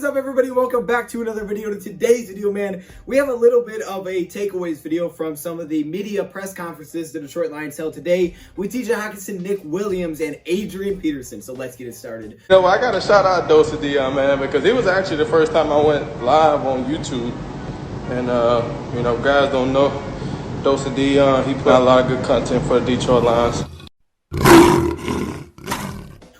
up, everybody? Welcome back to another video. In today's video, man, we have a little bit of a takeaways video from some of the media press conferences the Detroit Lions held today with TJ Hockenson, Nick Williams, and Adrian Peterson. So let's get it started. I got to shout out DoseOfDion, man, because it was actually the first time I went live on YouTube. And, guys don't know DoseOfDion. He put out a lot of good content for the Detroit Lions.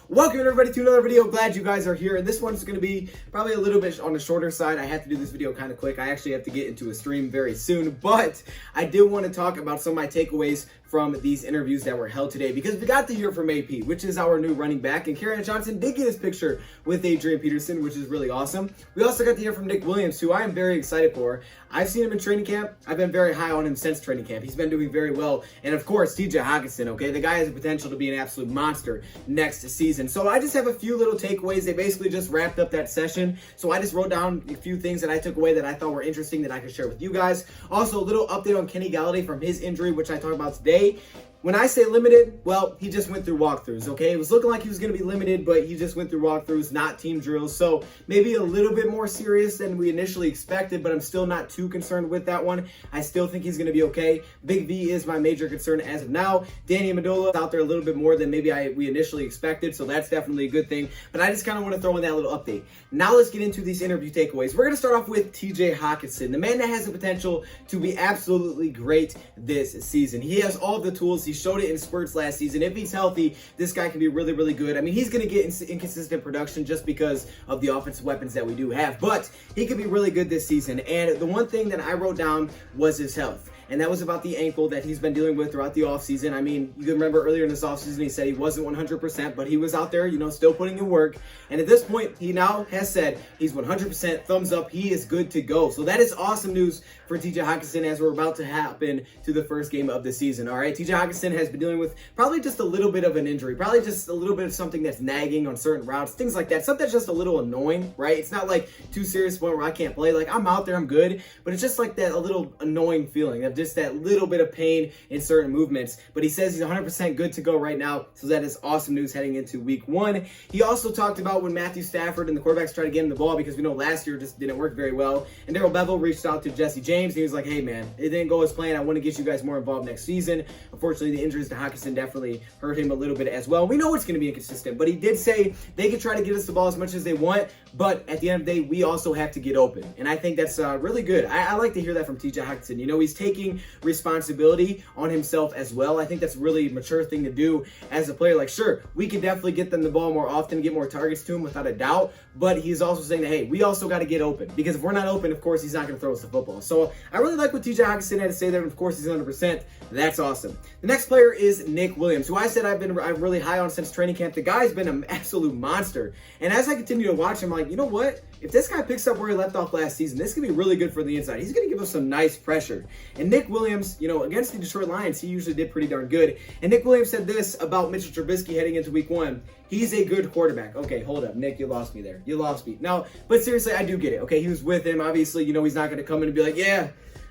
Welcome everybody to another video. Glad you guys are here, and this one's going to be probably a little bit on the shorter side. I have to do this video kind of quick. I actually have to get into a stream very soon, but I did want to talk about some of my takeaways from these interviews that were held today, because we got to hear from AP, which is our new running back, and Kerryon Johnson did get his picture with Adrian Peterson, which is really awesome. We also got to hear from Nick Williams, who I am very excited for. I've seen him in training camp. I've been very high on him since training camp. He's been doing very well. And of course, TJ Hockenson, okay? The guy has the potential to be an absolute monster next season. So I just have a few little takeaways. They basically just wrapped up that session. So I just wrote down a few things that I took away that I thought were interesting that I could share with you guys. Also, a little update on Kenny Golladay from his injury, which I talked about today. When I say limited, well, he just went through walkthroughs, okay? It was looking like he was going to be limited, but he just went through walkthroughs, not team drills. So maybe a little bit more serious than we initially expected, but I'm still not too concerned with that one. I still think he's going to be okay. Big V is my major concern as of now. Danny Amendola is out there a little bit more than maybe we initially expected, so that's definitely a good thing. But I just kind of want to throw in that little update. Now let's get into these interview takeaways. We're going to start off with TJ Hockenson, the man that has the potential to be absolutely great this season. He has all the tools. He showed it in spurts last season. If he's healthy, this guy can be really, really good. I mean, he's going to get inconsistent production just because of the offensive weapons that we do have, but he could be really good this season. And the one thing that I wrote down was his health. And that was about the ankle that he's been dealing with throughout the offseason. I mean, you can remember earlier in this offseason, he said he wasn't 100%, but he was out there, still putting in work. And at this point, he now has said he's 100% thumbs up. He is good to go. So that is awesome news for TJ Hockenson as we're about to happen to the first game of the season. All right, TJ Hockenson has been dealing with probably just a little bit of an injury, probably just a little bit of something that's nagging on certain routes, things like that. Something that's just a little annoying, right? It's not like too serious point where I can't play. Like, I'm out there, I'm good, but it's just like that a little annoying feeling of just that little bit of pain in certain movements. But he says he's 100% good to go right now, so that is awesome news heading into week one. He also talked about when Matthew Stafford and the quarterbacks tried to get him the ball, because we know last year just didn't work very well, and Darrell Bevell reached out to Jesse James, and he was like, hey man, it didn't go as planned. I want to get you guys more involved next season. Unfortunately, the injuries to Hockenson definitely hurt him a little bit as well. We know it's going to be inconsistent, but he did say they can try to get us the ball as much as they want, but at the end of the day, we also have to get open. And I think that's really good. I like to hear that from TJ Hockenson. He's taking responsibility on himself as well. I think that's a really mature thing to do as a player. Like, sure, we can definitely get them the ball more often, get more targets to him without a doubt, but he's also saying that, hey, we also got to get open, because if we're not open, of course, he's not going to throw us the football. So I really like what TJ Hockenson had to say there, and of course, he's 100%. That's awesome. The next player is Nick Williams, who I said I'm really high on since training camp. The guy's been an absolute monster, and as I continue to watch him, I'm like, you know what? If this guy picks up where he left off last season, this could be really good for the inside. He's going to give us some nice pressure. And Nick Williams, against the Detroit Lions, he usually did pretty darn good. And Nick Williams said this about Mitchell Trubisky heading into week one. He's a good quarterback. Okay, hold up. Nick, you lost me there. You lost me. No, but seriously, I do get it. Okay, he was with him. Obviously, he's not going to come in and be like, yeah,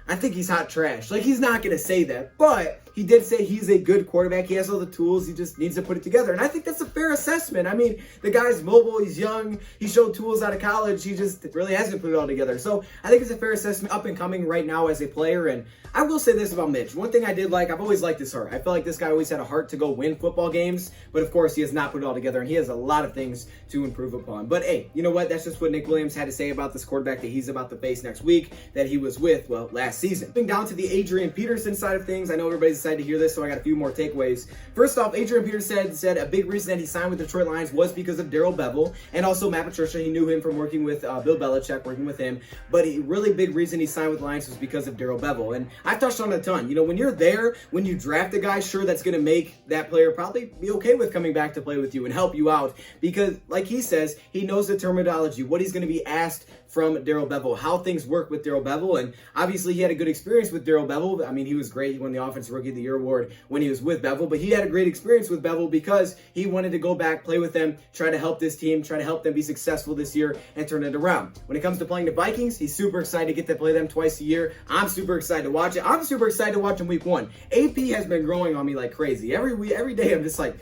I think he's hot trash. Like, he's not going to say that. But he did say he's a good quarterback. He has all the tools. He just needs to put it together. And I think that's a fair assessment. I mean, the guy's mobile. He's young. He showed tools out of college. He just really hasn't put it all together. So I think it's a fair assessment, up and coming right now as a player. And I will say this about Mitch. One thing I did like, I've always liked his heart. I feel like this guy always had a heart to go win football games. But of course, he has not put it all together. And he has a lot of things to improve upon. But hey, you know what? That's just what Nick Williams had to say about this quarterback that he's about to face next week, that he was with, well, last season. Moving down to the Adrian Peterson side of things. I know everybody's excited to hear this, so I got a few more takeaways. First off, Adrian Peterson said a big reason that he signed with the Detroit Lions was because of Darrell Bevell and also Matt Patricia. He knew him from working with Bill Belichick, working with him. But a really big reason he signed with the Lions was because of Darrell Bevell. And I've touched on it a ton. When you're there, when you draft a guy, sure, that's going to make that player probably be okay with coming back to play with you and help you out. Because, like he says, he knows the terminology, what he's going to be asked from Darrell Bevell, how things work with Darrell Bevell. And obviously, he had a good experience with Darrell Bevell. I mean, he was great. He won the Offensive Rookie of the Year award when he was with Bevell. But he had a great experience with Bevell because he wanted to go back, play with them, try to help this team, try to help them be successful this year and turn it around. When it comes to playing the Vikings, he's super excited to get to play them twice a year. I'm super excited to watch it. I'm super excited to watch him week one. AP has been growing on me like crazy. Every day, I'm just like,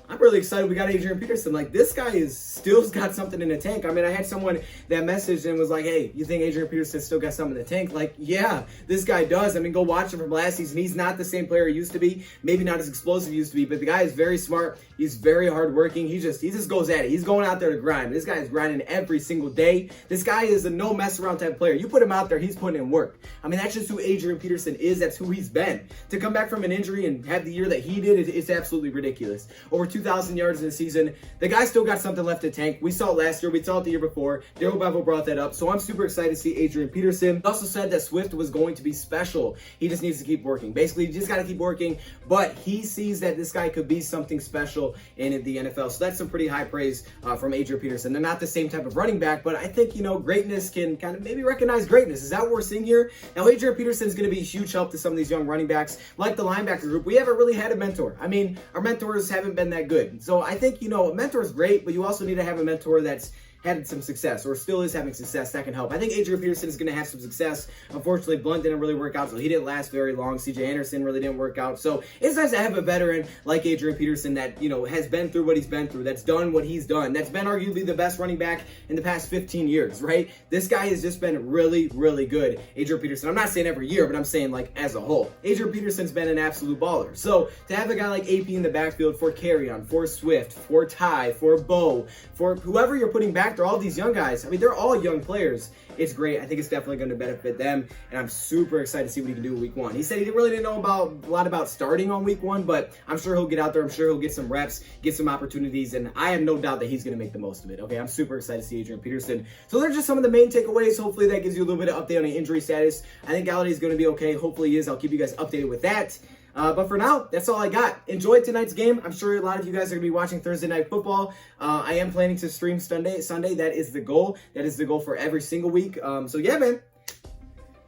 I'm really excited we got Adrian Peterson. Like, this guy is still got something in the tank. I mean, I had someone that messaged and was like, hey, you think Adrian Peterson still got something in the tank? Like, yeah, this guy does. I mean, go watch him from last season. He's not the same player he used to be. Maybe not as explosive he used to be, but the guy is very smart. He's very hardworking. He just goes at it. He's going out there to grind. This guy is grinding every single day. This guy is a no mess around type player. You put him out there, he's putting in work. I mean, that's just who Adrian Peterson is. That's who he's been. To come back from an injury and have the year that he did, it's absolutely ridiculous. Over 2,000 yards in the season. The guy still got something left to tank. We saw it last year. We saw it the year before. Daryl Bevel brought that up. So I'm super excited to see Adrian Peterson. He also said that Swift was going to be special. He just needs to keep working. Basically, you just got to keep working. But he sees that this guy could be something special in the NFL. So that's some pretty high praise from Adrian Peterson. They're not the same type of running back, but I think, greatness can kind of maybe recognize greatness. Is that what we're seeing here? Now, Adrian Peterson is going to be a huge help to some of these young running backs. Like the linebacker group, we haven't really had a mentor. I mean, our mentors haven't been that good. So I think, a mentor is great, but you also need to have a mentor that's had some success or still is having success. That can help. I think Adrian Peterson is going to have some success. Unfortunately, Blunt didn't really work out, so he didn't last very long. CJ Anderson really didn't work out. So it's nice to have a veteran like Adrian Peterson that, has been through what he's been through, that's done what he's done, that's been arguably the best running back in the past 15 years, right? This guy has just been really, really good. Adrian Peterson, I'm not saying every year, but I'm saying like as a whole. Adrian Peterson's been an absolute baller. So to have a guy like AP in the backfield for Carrion, for Swift, for Ty, for Bo, for whoever you're putting back, they're all these young guys. I mean, they're all young players. It's great. I think it's definitely going to benefit them, and I'm super excited to see what he can do week one. He said he really didn't know a lot about starting on week one, but I'm sure he'll get out there. I'm sure he'll get some reps, get some opportunities, and I have no doubt that he's going to make the most of it. Okay, I'm super excited to see Adrian Peterson. So they're just some of the main takeaways. Hopefully that gives you a little bit of update on the injury status. I think Golladay is going to be okay. Hopefully he is. I'll keep you guys updated with that. But for now, that's all I got. Enjoy tonight's game. I'm sure a lot of you guys are going to be watching Thursday Night Football. I am planning to stream Sunday. That is the goal. That is the goal for every single week. So yeah, man.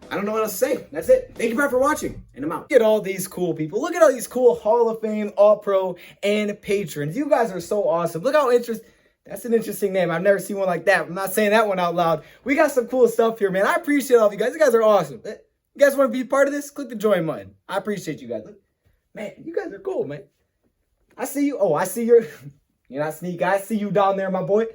I don't know what else to say. That's it. Thank you for watching, and I'm out. Look at all these cool people. Look at all these cool Hall of Fame, All-Pro, and patrons. You guys are so awesome. Look how interesting. That's an interesting name. I've never seen one like that. I'm not saying that one out loud. We got some cool stuff here, man. I appreciate all of you guys. You guys are awesome. You guys want to be part of this? Click the join button. I appreciate you guys. Look, man, you guys are cool, man. I see you. Oh, I see you're not sneak. I see you down there, my boy.